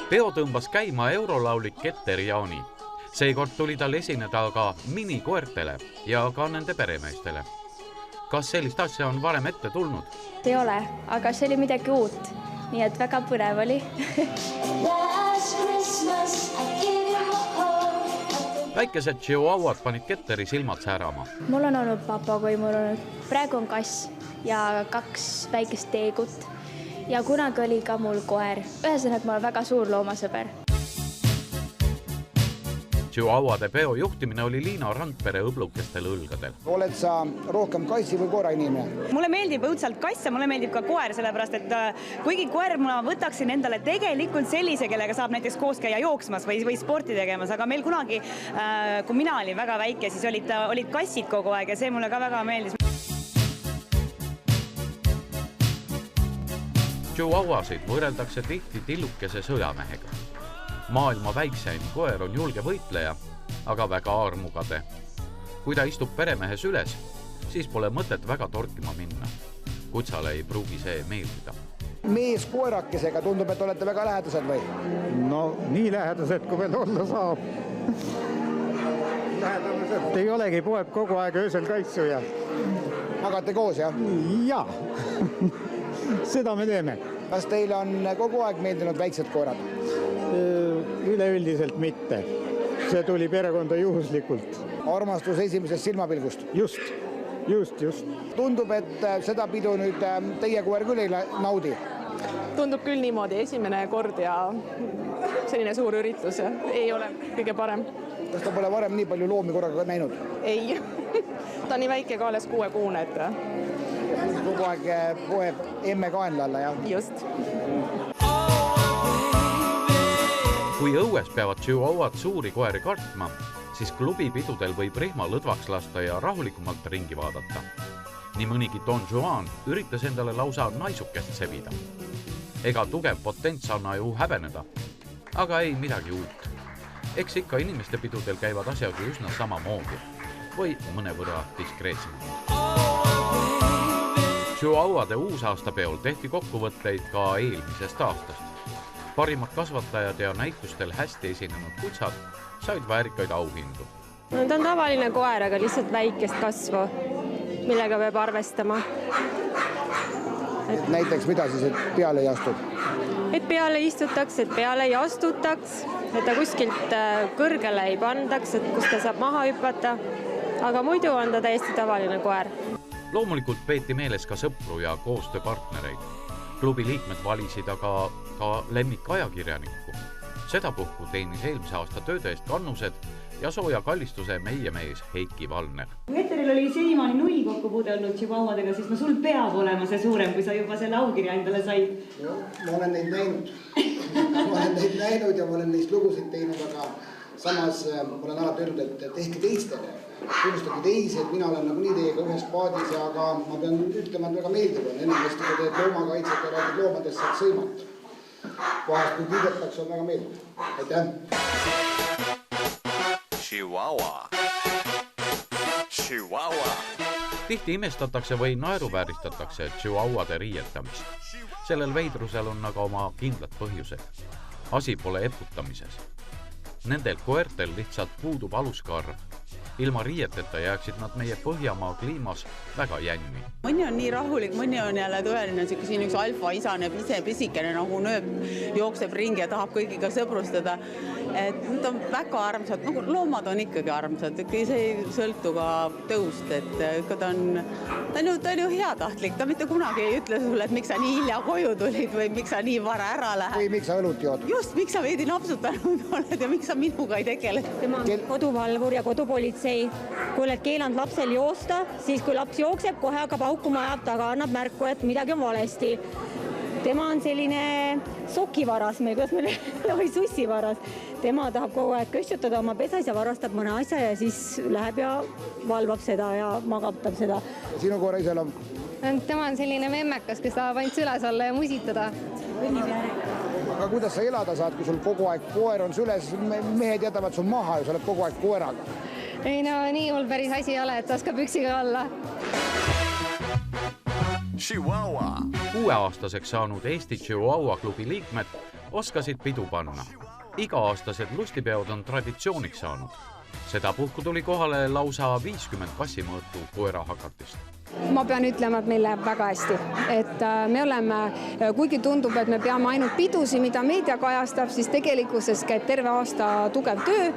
Peo tõmbas käima eurolaulik Keter Jaani. Seekord tuli tal esineda aga minikoertele ja ka nende peremeestele. Kas sellist asja on varem ette tulnud? Ei ole, aga see oli midagi uut, nii et väga põnev oli. Väikesed chihuahuad panid Keteri silmad särama. Mul on olnud papagoi, mul on olnud. Praegu on kass ja 2 väikest teegut ja kunagi oli ka mul koer. Ühesõnaga, ma olen väga suur loomasõber. Chihuahuade peo juhtimine oli Liina Randpere õblukestel õlgadel. Oled sa rohkem kassi või koera inimene? Mulle meeldib õudselt kass ja mulle meeldib ka koer, sellepärast et kuigi koer ma võtaksin endale tegelikult sellise, kellega saab näiteks koos käia jooksmas või sporti tegemas, aga meil kunagi, kui mina olin väga väike, siis olid kassid kogu aeg ja see mulle ka väga meeldis. Chihuahuasid võrreldakse tihti tillukese sõjamehega. Maailma väikseim koer on julge võitleja, aga väga armugade. Kui ta istub peremehe süles, siis pole mõtet väga torkima minna. Kutsale ei pruugi see meeldida. Mees koerakesega tundub, et olete väga lähedased või? No nii lähedased, kui veel olla saab. Lähedased ei olegi, poeb kogu aeg öösel kaitsu ja... Magate koos, jah? Jaa, seda me teeme. Kas teile on kogu aeg meeldinud väiksed koerad? Üleüldiselt mitte. See tuli perekonda juhuslikult. Armastus esimesest silmapilgust? Just. Tundub, et seda pidu nüüd teie koer küll ei naudi? Tundub küll niimoodi, esimene kord ja selline suur üritus ja ei ole kõige parem. Kas ta pole varem nii palju loomi korraga näinud? Ei. Ta on nii väike ka alles 6-kuune, et... Kogu aeg poeb emme kaenla alla, jah? Just. Kui õues peavad chihuahuad suuri koeri kartma, siis klubipidudel võib rihma lõdvaks lasta ja rahulikumalt ringi vaadata. Nii mõnigi Don Juan üritas endale lausa naisukest sebida. Ega tugev potents anna ju häbeneda, aga ei midagi uut. Eks ikka inimeste pidudel käivad asjad üsna sama moodi või mõnevõrra diskreetsemalt. Chihuahuade uusaastapeol tehti kokkuvõtteid ka eelmisest aastast. Parimad kasvatajad ja näitustel hästi esinenud kutsad said väärikaid auhindu. Ta on tavaline koer, aga lihtsalt väikest kasvu, millega peab arvestama. Näiteks mida siis, et peale ei astud? Et peale istutaks, et peale ei astutaks, et ta kuskilt kõrgele ei pandaks, et kus ta saab maha hüpata. Aga muidu on ta täiesti tavaline koer. Loomulikult peeti meeles ka sõpru ja koostööpartnereid. Klubi liikmed valisid aga ka lemmikajakirjanikku. Sedapuhku teenis eelmise aasta tööde eest kannused ja sooja kallistuse meie mees Heiki Valner. Kui Eteril oli senimaani 0 kokkupuude olnud chihuahuadega, siis sul peab olema see suurem, kui sa juba selle aukirja endale said. Ma olen neid näinud ja ma olen neist lugusid teinud, aga samas ma olen alati öelnud, et tehke teistele. Tunnustage teisi, et mina olen nagu nii teiega ühes paadis, aga ma pean ütlema, et väga meeldib on. Ennast, kui teed loomakaitset ja räägid loomadest, saad sõimata. Vahest, kui kiidetakse, on väga meeldib. Aitäh! Chihuahua. Tihti imestatakse või naeruvääristatakse chihuahuade riietamist. Sellel veidrusel on aga oma kindlad põhjused. Asi pole eputamises. Nendel koertel lihtsalt puudub aluskarv. Ilma riieteta jääksid nad meie Põhjamaa kliimas väga jänni. Mõni on nii rahulik, mõni on jälle tõeline, siin üks alfa isaneb ise pisikene nagu nööp, jookseb ringi ja tahab kõigiga sõbrustada. Et nad on väga armsad, loomad on ikkagi armsad, see ei sõltu ka tõust, et ta on ju heatahtlik, ta mitte kunagi ei ütle sulle, et miks sa nii hilja koju tulid või miks sa nii vara ära lähed. Või miks sa õlut jood? Just, miks sa veidi napsutanud oled ja miks sa minuga ei tegele. Tema on koduvalvur ja kodupolitsei. Kui oled keelanud lapsel joosta, siis kui laps jookseb, kohe hakkab haukuma ajab taga, annab märku, et midagi on valesti. Tema on selline sokivaras või sussivaras. Tema tahab kogu aeg köstjutada oma pesas ja varastab mõne asja ja siis läheb ja valvab seda ja magabtab seda. Sinu koera iseloom? Tema on selline memmekas, kes tahab ainult süles olla ja musitada. Aga kuidas sa elada saad, kui sul kogu aeg koer on süles, mehed jätavad sul maha ja sa oled kogu aeg koeraga? Ei no, nii mul päris asi ei ole, et oskab üksiga olla. Chihuahua. 6-aastaseks saanud Eesti Chihuahua klubi liikmed oskasid pidu panna. Iga-aastased lustipeod on traditsiooniks saanud. Sedapuhku tuli kohale lausa 50 kassimõõtu koerahakatist. Ma pean ütlema, et meil läheb väga hästi. Et me oleme, kuigi tundub, et me peame ainult pidusi, mida meedia kajastab, siis tegelikkuses käib terve aasta tugev töö.